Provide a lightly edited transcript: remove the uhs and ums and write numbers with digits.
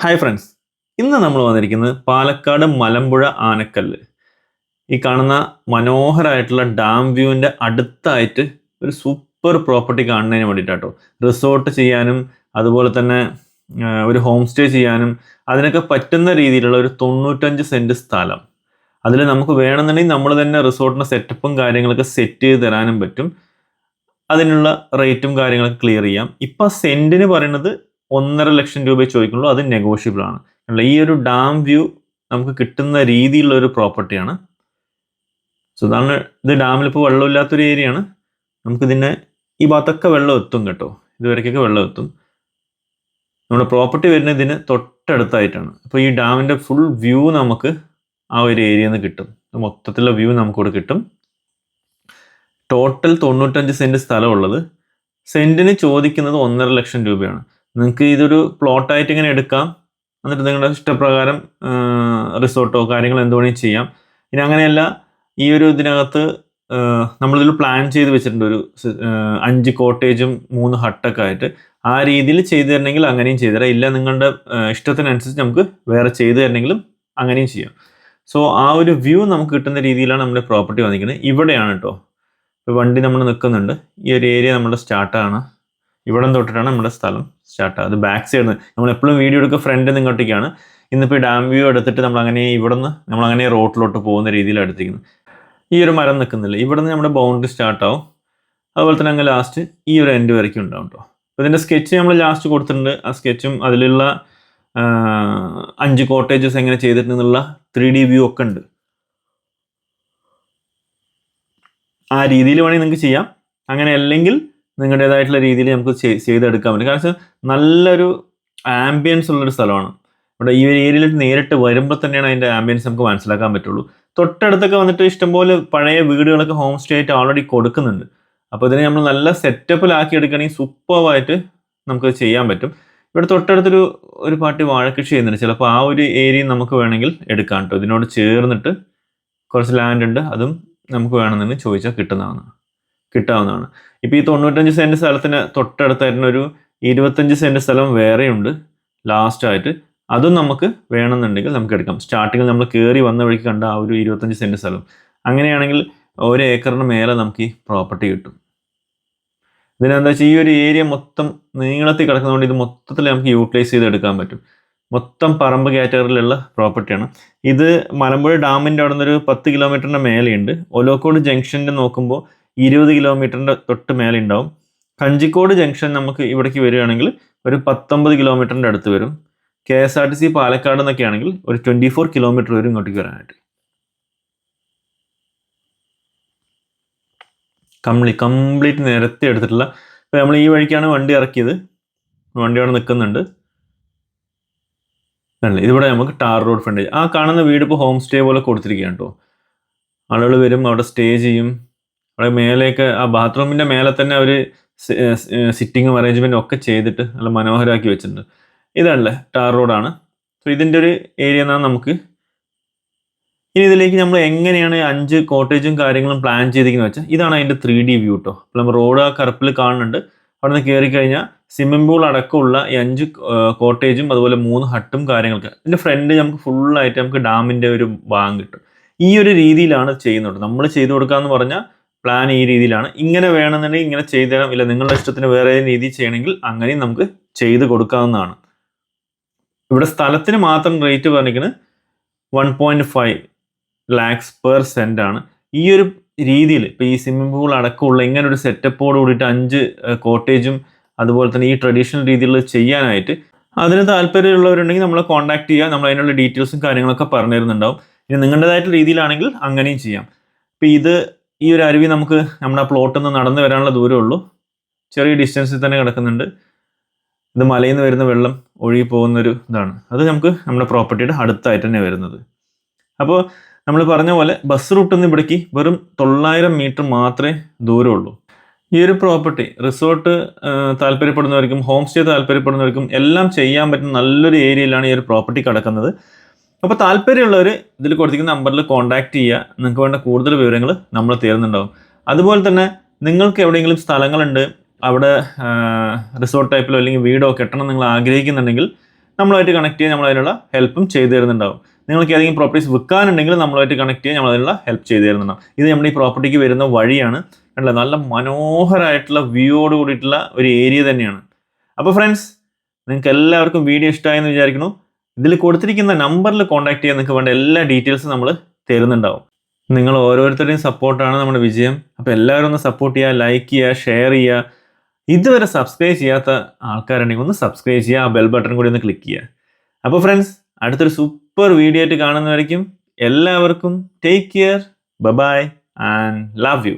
Hi friends, ഇന്ന് നമ്മൾ വന്നിരിക്കുന്നത് പാലക്കാട് മലമ്പുഴ ആനക്കല്ല്. ഈ കാണുന്ന മനോഹരമായിട്ടുള്ള ഡാം വ്യൂവിൻ്റെ അടുത്തായിട്ട് ഒരു സൂപ്പർ പ്രോപ്പർട്ടി കാണുന്നതിന് വേണ്ടിയിട്ടാട്ടോ. റിസോർട്ട് ചെയ്യാനും അതുപോലെ തന്നെ ഒരു ഹോം സ്റ്റേ ചെയ്യാനും അതിനൊക്കെ പറ്റുന്ന രീതിയിലുള്ള ഒരു 95 സെൻറ്റ് സ്ഥലം. അതിൽ നമുക്ക് വേണമെന്നുണ്ടെങ്കിൽ നമ്മൾ തന്നെ റിസോർട്ടിൻ്റെ സെറ്റപ്പും കാര്യങ്ങളൊക്കെ സെറ്റ് ചെയ്ത് തരാനും പറ്റും. അതിനുള്ള റേറ്റും കാര്യങ്ങളൊക്കെ ക്ലിയർ ചെയ്യാം. ഇപ്പം സെൻറ്റിന് പറയുന്നത് 1.5 ലക്ഷം രൂപയെ ചോദിക്കുള്ളൂ. അത് നെഗോഷ്യബിൾ ആണ്. ഈ ഒരു ഡാം വ്യൂ നമുക്ക് കിട്ടുന്ന രീതിയിലുള്ള ഒരു പ്രോപ്പർട്ടിയാണ്. സോ ഇതാണ്. ഇത് ഡാമിൽ ഇപ്പോൾ വെള്ളമില്ലാത്തൊരു ഏരിയയാണ്. നമുക്കിതിനെ ഈ ഭാഗത്തൊക്കെ വെള്ളം എത്തും കേട്ടോ. ഇതുവരേക്കൊക്കെ വെള്ളം എത്തും. നമ്മുടെ പ്രോപ്പർട്ടി വരുന്നത് ഇതിന് തൊട്ടടുത്തായിട്ടാണ്. അപ്പോൾ ഈ ഡാമിൻ്റെ ഫുൾ വ്യൂ നമുക്ക് ആ ഒരു ഏരിയയിൽ നിന്ന് കിട്ടും. മൊത്തത്തിലുള്ള വ്യൂ നമുക്കിവിടെ കിട്ടും. ടോട്ടൽ 95 സെൻറ്റ് സ്ഥലമുള്ളത്. സെൻറ്റിന് ചോദിക്കുന്നത് 1.5 ലക്ഷം രൂപയാണ്. നിങ്ങൾക്ക് ഇതൊരു പ്ലോട്ടായിട്ട് ഇങ്ങനെ എടുക്കാം. എന്നിട്ട് നിങ്ങളുടെ ഇഷ്ടപ്രകാരം റിസോർട്ടോ കാര്യങ്ങളോ എന്ത് വേണമെങ്കിൽ ചെയ്യാം. ഇനി അങ്ങനെയല്ല, ഈ ഒരു ഇതിനകത്ത് നമ്മളിതിൽ പ്ലാൻ ചെയ്ത് വെച്ചിട്ടുണ്ട് ഒരു 5 കോട്ടേജും 3 ഹട്ടൊക്കെ ആയിട്ട്. ആ രീതിയിൽ ചെയ്തു തരണമെങ്കിൽ അങ്ങനെയും ചെയ്തു തരാം. ഇല്ല, നിങ്ങളുടെ ഇഷ്ടത്തിനനുസരിച്ച് നമുക്ക് വേറെ ചെയ്തു തരണമെങ്കിലും അങ്ങനെയും ചെയ്യാം. സോ ആ ഒരു വ്യൂ നമുക്ക് കിട്ടുന്ന രീതിയിലാണ് നമ്മുടെ പ്രോപ്പർട്ടി വന്നിരിക്കുന്നത്. ഇവിടെയാണ് കേട്ടോ. ഇപ്പോൾ വണ്ടി നമ്മൾ നിൽക്കുന്നുണ്ട്. ഈ ഒരു ഏരിയ നമ്മുടെ സ്റ്റാർട്ടാണ്. ഇവിടെ തൊട്ടിട്ടാണ് നമ്മുടെ സ്ഥലം സ്റ്റാർട്ട്. അത് ബാക്ക് സൈഡിൽ നമ്മൾ എപ്പോഴും വീഡിയോ എടുക്കുക ഫ്രണ്ടിൽ നിന്ന് ഇങ്ങോട്ടേക്കാണ്. ഇന്നിപ്പോൾ ഡാം വ്യൂ എടുത്തിട്ട് നമ്മളങ്ങനെ ഇവിടെ നിന്ന് നമ്മളങ്ങനെ റോട്ടിലോട്ട് പോകുന്ന രീതിയിലാണ് എടുത്തിരിക്കുന്നത്. ഈ ഒരു മരം നിൽക്കുന്നില്ല, ഇവിടെ നിന്ന് നമ്മുടെ ബൗണ്ടറി സ്റ്റാർട്ടാവും. അതുപോലെ തന്നെ അങ്ങ് ലാസ്റ്റ് ഈ ഒരു എൻഡ് വരയ്ക്കും ഉണ്ടാവും കേട്ടോ. അപ്പോൾ ഇതിൻ്റെ സ്കെച്ച് നമ്മൾ ലാസ്റ്റ് കൊടുത്തിട്ടുണ്ട്. ആ സ്കെച്ചും അതിലുള്ള 5 കോട്ടേജസ് എങ്ങനെ ചെയ്തിട്ടുണ്ടെന്നുള്ള 3D വ്യൂ ഒക്കെ ഉണ്ട്. ആ രീതിയിൽ വേണമെങ്കിൽ നിങ്ങൾക്ക് ചെയ്യാം. അങ്ങനെ അല്ലെങ്കിൽ നിങ്ങളുടേതായിട്ടുള്ള രീതിയിൽ നമുക്ക് ചെയ്തെടുക്കാൻ പറ്റും. കാരണം നല്ലൊരു ആംബിയൻസ് ഉള്ളൊരു സ്ഥലമാണ്. ഇവിടെ ഈ ഒരു ഏരിയയിൽ നേരിട്ട് വരുമ്പോൾ തന്നെയാണ് അതിൻ്റെ ആംബിയൻസ് നമുക്ക് മനസ്സിലാക്കാൻ പറ്റുള്ളൂ. തൊട്ടടുത്തൊക്കെ വന്നിട്ട് ഇഷ്ടംപോലെ പഴയ വീടുകളൊക്കെ ഹോം സ്റ്റേ ആയിട്ട് ഓൾറെഡി കൊടുക്കുന്നുണ്ട്. അപ്പോൾ ഇതിനെ നമ്മൾ നല്ല സെറ്റപ്പിലാക്കി എടുക്കുകയാണെങ്കിൽ സൂപ്പറായിട്ട് നമുക്ക് ചെയ്യാൻ പറ്റും. ഇവിടെ തൊട്ടടുത്തൊരു പാർട്ടി വാഴക്കൃഷി ചെയ്യുന്നുണ്ട്. ചിലപ്പോൾ ആ ഒരു ഏരിയ നമുക്ക് വേണമെങ്കിൽ എടുക്കാം കേട്ടോ. ഇതിനോട് ചേർന്നിട്ട് കുറച്ച് ലാൻഡ് ഉണ്ട്. അതും നമുക്ക് വേണമെന്നുണ്ടെങ്കിൽ ചോദിച്ചാൽ കിട്ടാവുന്നതാണ്. ഇപ്പോൾ ഈ 95 സെൻറ്റ് സ്ഥലത്തിന് തൊട്ടടുത്തായിട്ട് ഒരു 25 സെൻറ്റ് സ്ഥലം വേറെയുണ്ട് ലാസ്റ്റായിട്ട്. അതും നമുക്ക് വേണമെന്നുണ്ടെങ്കിൽ നമുക്ക് എടുക്കാം. സ്റ്റാർട്ടിങ്ങിൽ നമ്മൾ കയറി വന്ന വഴിക്ക് കണ്ട ആ ഒരു 25 സെൻറ്റ് സ്ഥലം, അങ്ങനെയാണെങ്കിൽ 1 ഏക്കറിന് മേലെ നമുക്ക് ഈ പ്രോപ്പർട്ടി കിട്ടും. ഇതിനെന്താ വെച്ചാൽ ഈ ഒരു ഏരിയ മൊത്തം നീളത്തിൽ കിടക്കുന്നതുകൊണ്ട് ഇത് മൊത്തത്തിൽ നമുക്ക് യൂട്ടിലൈസ് ചെയ്തെടുക്കാൻ പറ്റും. മൊത്തം പറമ്പ് കാറ്റഗറിയിലുള്ള പ്രോപ്പർട്ടിയാണ് ഇത്. മലമ്പുഴ ഡാമിൻ്റെ അവിടെ നിന്നൊരു 10 കിലോമീറ്ററിൻ്റെ മേലെയുണ്ട്. ഒലോക്കോട് ജംഗ്ഷൻ്റെ നോക്കുമ്പോൾ 20 കിലോമീറ്ററിൻ്റെ തൊട്ട് മേലെ ഉണ്ടാവും. കഞ്ചിക്കോട് ജംഗ്ഷൻ നമുക്ക് ഇവിടേക്ക് വരികയാണെങ്കിൽ ഒരു 19 കിലോമീറ്ററിൻ്റെ അടുത്ത് വരും. KSRTC പാലക്കാട് എന്നൊക്കെ ആണെങ്കിൽ ഒരു 24 കിലോമീറ്റർ വരും ഇങ്ങോട്ടേക്ക് വരാനായിട്ട്. കംപ്ലീറ്റ് നിരത്തി എടുത്തിട്ടുള്ള. ഇപ്പോൾ നമ്മൾ ഈ വഴിക്കാണ് വണ്ടി ഇറക്കിയത്. വണ്ടി അവിടെ നിൽക്കുന്നുണ്ട്. ഇതിവിടെ നമുക്ക് ടാർ റോഡ് ഫ്രണ്ടേജ്. ആ കാണുന്ന വീട് ഇപ്പോൾ ഹോം സ്റ്റേ പോലെ കൊടുത്തിരിക്കുകയാണ് കേട്ടോ. ആളുകൾ വരും, അവിടെ സ്റ്റേ ചെയ്യും. അവിടെ മേലെയൊക്കെ ആ ബാത്റൂമിൻ്റെ മേലെ തന്നെ അവർ സിറ്റിങ്ങും അറേഞ്ച്മെൻറ്റും ഒക്കെ ചെയ്തിട്ട് നല്ല മനോഹരമാക്കി വെച്ചിട്ടുണ്ട്. ഇതാണല്ലേ ടാർ റോഡാണ്. സോ ഇതിൻ്റെ ഒരു ഏരിയ എന്നാണ് നമുക്ക്. ഇനി ഇതിലേക്ക് നമ്മൾ എങ്ങനെയാണ് 5 കോട്ടേജും കാര്യങ്ങളും പ്ലാൻ ചെയ്തിരിക്കുന്നത് വെച്ചാൽ ഇതാണ് അതിൻ്റെ 3D വ്യൂ കേട്ടോ. അപ്പോൾ നമ്മൾ റോഡ് ആ കറുപ്പിൽ കാണുന്നുണ്ട്. അവിടെ നിന്ന് കയറി കഴിഞ്ഞാൽ സ്വിമ്മിംഗ് പൂൾ അടക്കമുള്ള ഈ 5 കോട്ടേജും അതുപോലെ 3 ഹട്ടും കാര്യങ്ങളൊക്കെ. ഇതിൻ്റെ ഫ്രണ്ട് നമുക്ക് ഫുള്ളായിട്ട് നമുക്ക് ഡാമിൻ്റെ ഒരു ഭാഗം കിട്ടും. ഈ ഒരു രീതിയിലാണ് ചെയ്യുന്നത്. നമ്മൾ ചെയ്തു കൊടുക്കാമെന്ന് പറഞ്ഞാൽ പ്ലാൻ ഈ രീതിയിലാണ്. ഇങ്ങനെ വേണമെന്നുണ്ടെങ്കിൽ ഇങ്ങനെ ചെയ്തു തരാം. ഇല്ല, നിങ്ങളുടെ ഇഷ്ടത്തിന് വേറെ രീതിയിൽ ചെയ്യണമെങ്കിൽ അങ്ങനെയും നമുക്ക് ചെയ്ത് കൊടുക്കാവുന്നതാണ്. ഇവിടെ സ്ഥലത്തിന് മാത്രം റേറ്റ് പറഞ്ഞിരിക്കുന്നത് 1.5 ലാക്സ് പെർ സെൻറ്റ് ആണ്. ഈ ഒരു രീതിയിൽ ഇപ്പോൾ ഈ സ്വിമ്മിംഗ് പൂൾ അടക്കമുള്ള ഇങ്ങനെ ഒരു സെറ്റപ്പോട് കൂടിയിട്ട് 5 കോട്ടേജും അതുപോലെ തന്നെ ഈ ട്രഡീഷണൽ രീതിയിൽ ചെയ്യാനായിട്ട് അതിന് താല്പര്യമുള്ളവരുണ്ടെങ്കിൽ നമ്മളെ കോൺടാക്ട് ചെയ്യുക. നമ്മൾ അതിനുള്ള ഡീറ്റെയിൽസും കാര്യങ്ങളൊക്കെ പറഞ്ഞു തരുന്നുണ്ടാവും. ഇനി നിങ്ങളുടേതായിട്ടുള്ള രീതിയിലാണെങ്കിൽ അങ്ങനെയും ചെയ്യാം. ഇപ്പോൾ ഈ ഒരു അരുവി നമുക്ക് നമ്മുടെ പ്ലോട്ടിൽ നിന്ന് നടന്നു വരാനുള്ള ദൂരമേ ഉള്ളൂ. ചെറിയ ഡിസ്റ്റൻസിൽ തന്നെ കിടക്കുന്നുണ്ട്. ഇത് മലയിൽ നിന്ന് വരുന്ന വെള്ളം ഒഴുകി പോകുന്നൊരു ഇതാണ്. അത് നമുക്ക് നമ്മുടെ പ്രോപ്പർട്ടിയുടെ അടുത്തായിട്ട് തന്നെ വരുന്നത്. അപ്പോൾ നമ്മൾ പറഞ്ഞ പോലെ ബസ് റൂട്ടിൽ നിന്ന് ഇവിടേക്ക് വെറും 900 മീറ്റർ മാത്രമേ ദൂരമുള്ളൂ. ഈ ഒരു പ്രോപ്പർട്ടി റിസോർട്ട് താല്പര്യപ്പെടുന്നവർക്കും ഹോം സ്റ്റേ താല്പര്യപ്പെടുന്നവർക്കും എല്ലാം ചെയ്യാൻ പറ്റുന്ന നല്ലൊരു ഏരിയയിലാണ് ഈ ഒരു പ്രോപ്പർട്ടി കിടക്കുന്നത്. അപ്പോൾ താല്പര്യമുള്ളവർ ഇതിൽ കൊടുത്തിരിക്കുന്ന നമ്പറിൽ കോൺടാക്ട് ചെയ്യുക. നിങ്ങൾക്ക് വേണ്ട കൂടുതൽ വിവരങ്ങൾ നമ്മൾ തരുന്നുണ്ടാവും. അതുപോലെ തന്നെ നിങ്ങൾക്ക് എവിടെയെങ്കിലും സ്ഥലങ്ങളുണ്ട്, അവിടെ റിസോർട്ട് ടൈപ്പിലോ അല്ലെങ്കിൽ വീടോ കെട്ടണം നിങ്ങൾ ആഗ്രഹിക്കുന്നുണ്ടെങ്കിൽ നമ്മളുമായിട്ട് കണക്ട് ചെയ്യാൻ നമ്മൾ അതിനുള്ള ഹെൽപ്പും ചെയ്തു തരുന്നുണ്ടാവും. നിങ്ങൾക്ക് ഏതെങ്കിലും പ്രോപ്പർട്ടീസ് വിൽക്കാനുണ്ടെങ്കിൽ നമ്മളുമായിട്ട് കണക്ട് ചെയ്യാൻ നമ്മൾ അതിനുള്ള ഹെൽപ്പ് ചെയ്തു തരുന്നുണ്ടാവും. ഇത് നമ്മുടെ ഈ പ്രോപ്പർട്ടിക്ക് വരുന്ന വഴിയാണ്. കണ്ടില്ലേ, നല്ല മനോഹരമായിട്ടുള്ള വ്യൂയോട് കൂടിയിട്ടുള്ള ഒരു ഏരിയ തന്നെയാണ്. അപ്പോൾ ഫ്രണ്ട്സ്, നിങ്ങൾക്ക് എല്ലാവർക്കും വീഡിയോ ഇഷ്ടമായെന്ന് വിചാരിക്കുന്നു. ഇതിൽ കൊടുത്തിരിക്കുന്ന നമ്പറിൽ കോൺടാക്ട് ചെയ്യാൻ നിങ്ങൾക്ക് വേണ്ട എല്ലാ ഡീറ്റെയിൽസും നമ്മൾ തരുന്നുണ്ടാവും. നിങ്ങൾ ഓരോരുത്തരുടെയും സപ്പോർട്ടാണ് നമ്മുടെ വിജയം. അപ്പോൾ എല്ലാവരും ഒന്ന് സപ്പോർട്ട് ചെയ്യുക, ലൈക്ക് ചെയ്യുക, ഷെയർ ചെയ്യുക. ഇതുവരെ സബ്സ്ക്രൈബ് ചെയ്യാത്ത ആൾക്കാരുണ്ടെങ്കിൽ ഒന്ന് സബ്സ്ക്രൈബ് ചെയ്യുക, ആ ബെൽ ബട്ടൺ കൂടി ഒന്ന് ക്ലിക്ക് ചെയ്യുക. അപ്പോൾ ഫ്രണ്ട്സ്, അടുത്തൊരു സൂപ്പർ വീഡിയോ ആയിട്ട് കാണുന്നവരേക്കും എല്ലാവർക്കും take care, bye and love U.